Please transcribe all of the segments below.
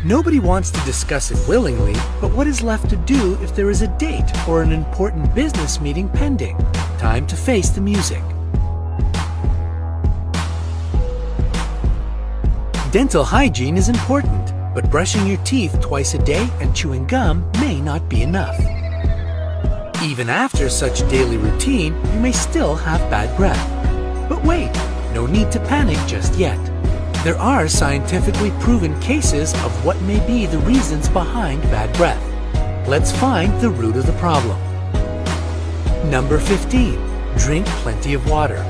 Nobody wants to discuss it willingly, but what is left to do if there is a date or an important business meeting pending? Time to face the music. Dental hygiene is important, but brushing your teeth twice a day and chewing gum may not be enough. Even after such daily routine, you may still have bad breath. But wait, no need to panic just yet. There are scientifically proven cases of what may be the reasons behind bad breath. Let's find the root of the problem. Number 15. Drink plenty of water.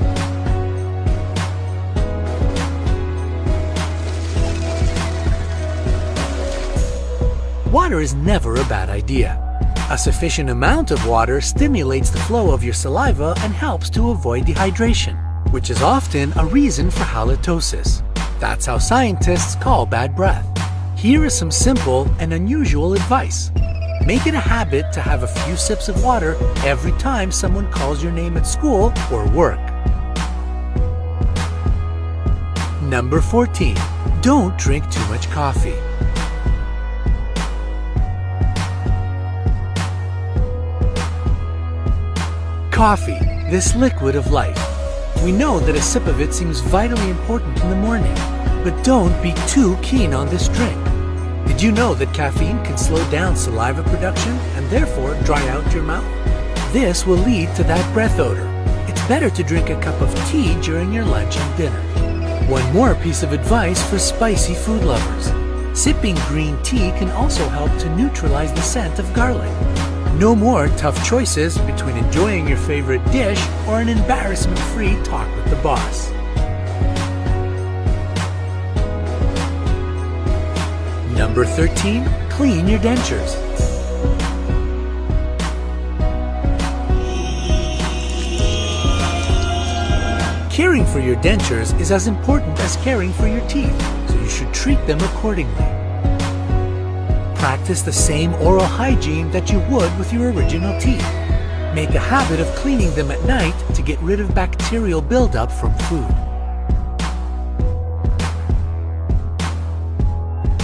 Water is never a bad idea. A sufficient amount of water stimulates the flow of your saliva and helps to avoid dehydration, which is often a reason for halitosis. That's how scientists call bad breath. Here is some simple and unusual advice. Make it a habit to have a few sips of water every time someone calls your name at school or work. Number 14. Don't drink too much coffee. Coffee, this liquid of life. We know that a sip of it seems vitally important in the morning, but don't be too keen on this drink. Did you know that caffeine can slow down saliva production and therefore dry out your mouth? This will lead to that breath odor. It's better to drink a cup of tea during your lunch and dinner. One more piece of advice for spicy food lovers. Sipping green tea can also help to neutralize the scent of garlic. No more tough choices between enjoying your favorite dish or an embarrassment-free talk with the boss. Number 13. Clean your dentures. Caring for your dentures is as important as caring for your teeth, so you should treat them accordingly. Practice the same oral hygiene that you would with your original teeth. Make a habit of cleaning them at night to get rid of bacterial buildup from food.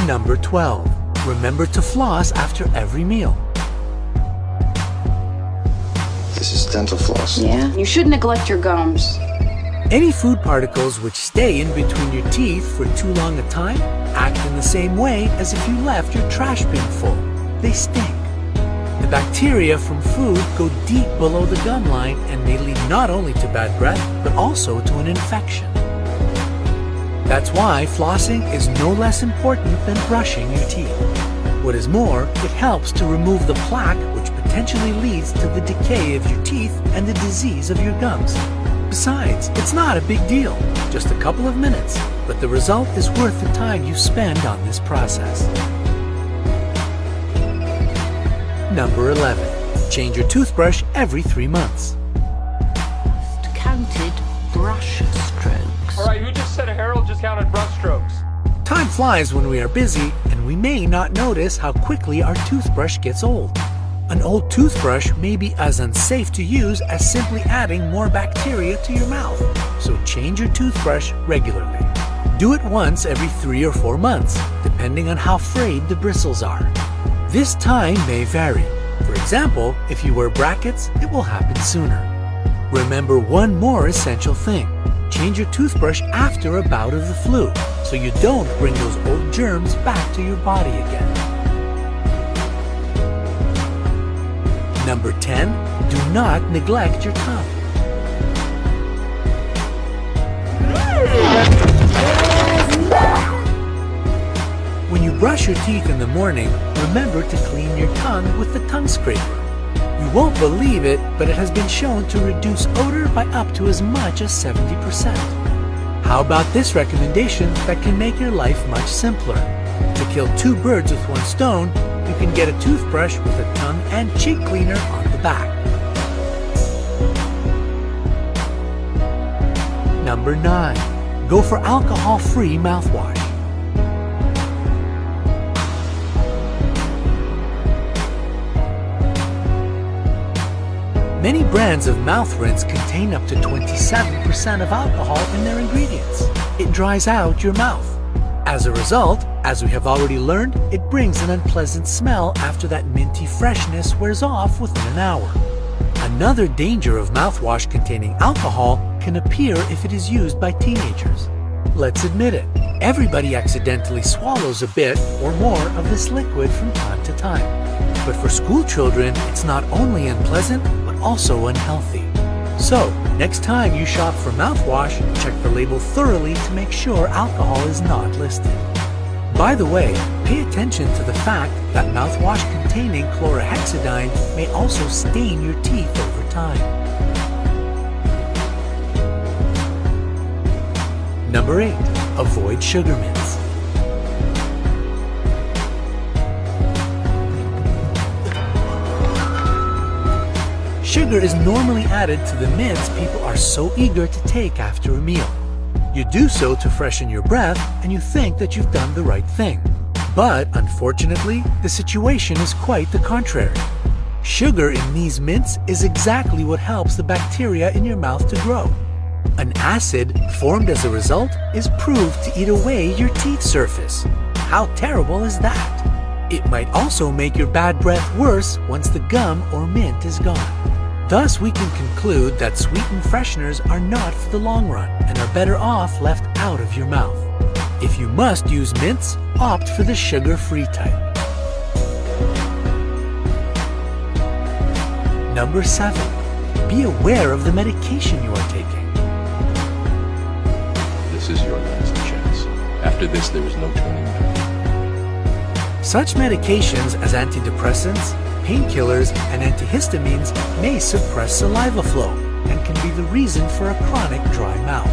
Number 12. Remember to floss after every meal. This is dental floss. Yeah? You should neglect your gums. Any food particles which stay in between your teeth for too long a time act in the same way as if you left your trash bin full. They stink. The bacteria from food go deep below the gum line and may lead not only to bad breath, but also to an infection. That's why flossing is no less important than brushing your teeth. What is more, it helps to remove the plaque which potentially leads to the decay of your teeth and the disease of your gums. Besides, it's not a big deal, just a couple of minutes, but the result is worth the time you spend on this process. Number 11. Change your toothbrush every 3 months. Counted brush strokes. All right, who just said Harold just counted brush strokes? Time flies when we are busy, and we may not notice how quickly our toothbrush gets old. An old toothbrush may be as unsafe to use as simply adding more bacteria to your mouth, so change your toothbrush regularly. Do it once every 3 or 4 months, depending on how frayed the bristles are. This time may vary. For example, if you wear brackets, it will happen sooner. Remember one more essential thing. Change your toothbrush after a bout of the flu, so you don't bring those old germs back to your body again. Number 10. Do not neglect your tongue. When you brush your teeth in the morning, remember to clean your tongue with the tongue scraper. You won't believe it, but it has been shown to reduce odor by up to as much as 70%. How about this recommendation that can make your life much simpler? To kill 2 birds with 1 stone, you can get a toothbrush with a tongue and cheek cleaner on the back. Number 9. Go for alcohol-free mouthwash. Many brands of mouth rinse contain up to 27% of alcohol in their ingredients. It dries out your mouth. As a result, as we have already learned, it brings an unpleasant smell after that minty freshness wears off within an hour. Another danger of mouthwash containing alcohol can appear if it is used by teenagers. Let's admit it, everybody accidentally swallows a bit or more of this liquid from time to time. But for school children, it's not only unpleasant, but also unhealthy. So, next time you shop for mouthwash, check the label thoroughly to make sure alcohol is not listed. By the way, pay attention to the fact that mouthwash containing chlorhexidine may also stain your teeth over time. Number 8. Avoid sugar mints. Sugar is normally added to the mints people are so eager to take after a meal. You do so to freshen your breath and you think that you've done the right thing. But unfortunately, the situation is quite the contrary. Sugar in these mints is exactly what helps the bacteria in your mouth to grow. An acid formed as a result is proved to eat away your teeth surface. How terrible is that? It might also make your bad breath worse once the gum or mint is gone. Thus, we can conclude that sweetened fresheners are not for the long run and are better off left out of your mouth. If you must use mints, opt for the sugar-free type. Number 7. Be aware of the medication you are taking. This is your last chance. After this, there is no turning back. Such medications as antidepressants, painkillers, and antihistamines may suppress saliva flow and can be the reason for a chronic dry mouth.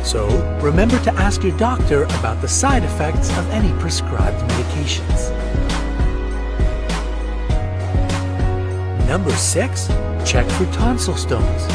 So, remember to ask your doctor about the side effects of any prescribed medications. Number 6. Check for tonsil stones.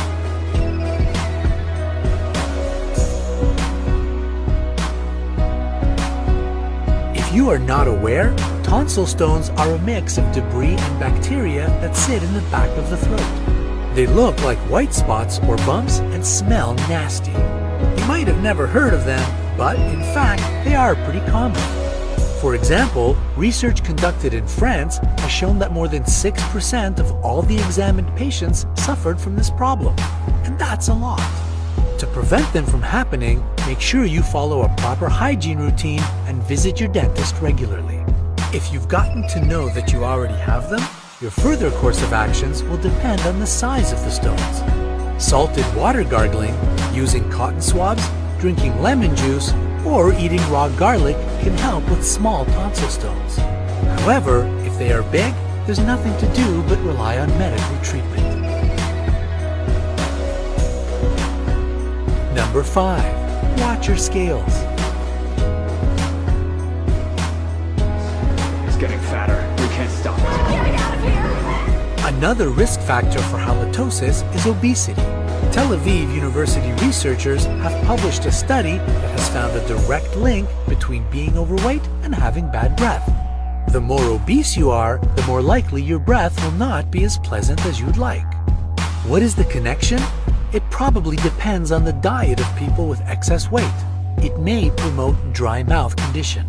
If you are not aware, tonsil stones are a mix of debris and bacteria that sit in the back of the throat. They look like white spots or bumps and smell nasty. You might have never heard of them, but in fact, they are pretty common. For example, research conducted in France has shown that more than 6% of all the examined patients suffered from this problem, and that's a lot. To prevent them from happening, make sure you follow a proper hygiene routine and visit your dentist regularly. If you've gotten to know that you already have them, your further course of actions will depend on the size of the stones. Salted water gargling, using cotton swabs, drinking lemon juice, or eating raw garlic can help with small tonsil stones. However, if they are big, there's nothing to do but rely on medical treatment. Number 5. Watch your scales. It's getting fatter. We can't stop it. Get out of here! Another risk factor for halitosis is obesity. Tel Aviv University researchers have published a study that has found a direct link between being overweight and having bad breath. The more obese you are, the more likely your breath will not be as pleasant as you'd like. What is the connection? It probably depends on the diet of people with excess weight. It may promote dry mouth condition.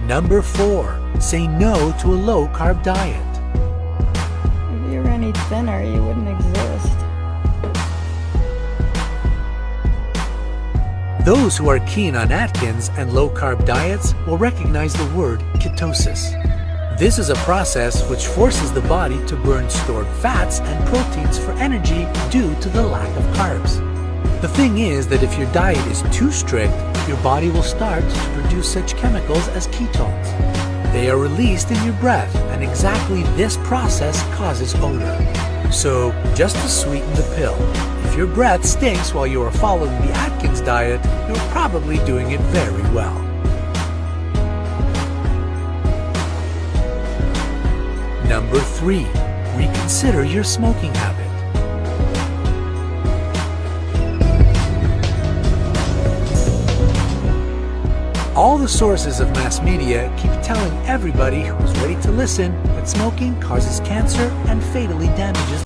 Number 4. Say no to a low-carb diet. If you were any thinner, you wouldn't exist. Those who are keen on Atkins and low-carb diets will recognize the word ketosis. This is a process which forces the body to burn stored fats and proteins for energy due to the lack of carbs. The thing is that if your diet is too strict, your body will start to produce such chemicals as ketones. They are released in your breath, and exactly this process causes odor. So, just to sweeten the pill, if your breath stinks while you are following the Atkins diet, you're probably doing it very well. Number 3. Reconsider your smoking habit. All the sources of mass media keep telling everybody who is ready to listen that smoking causes cancer and fatally damages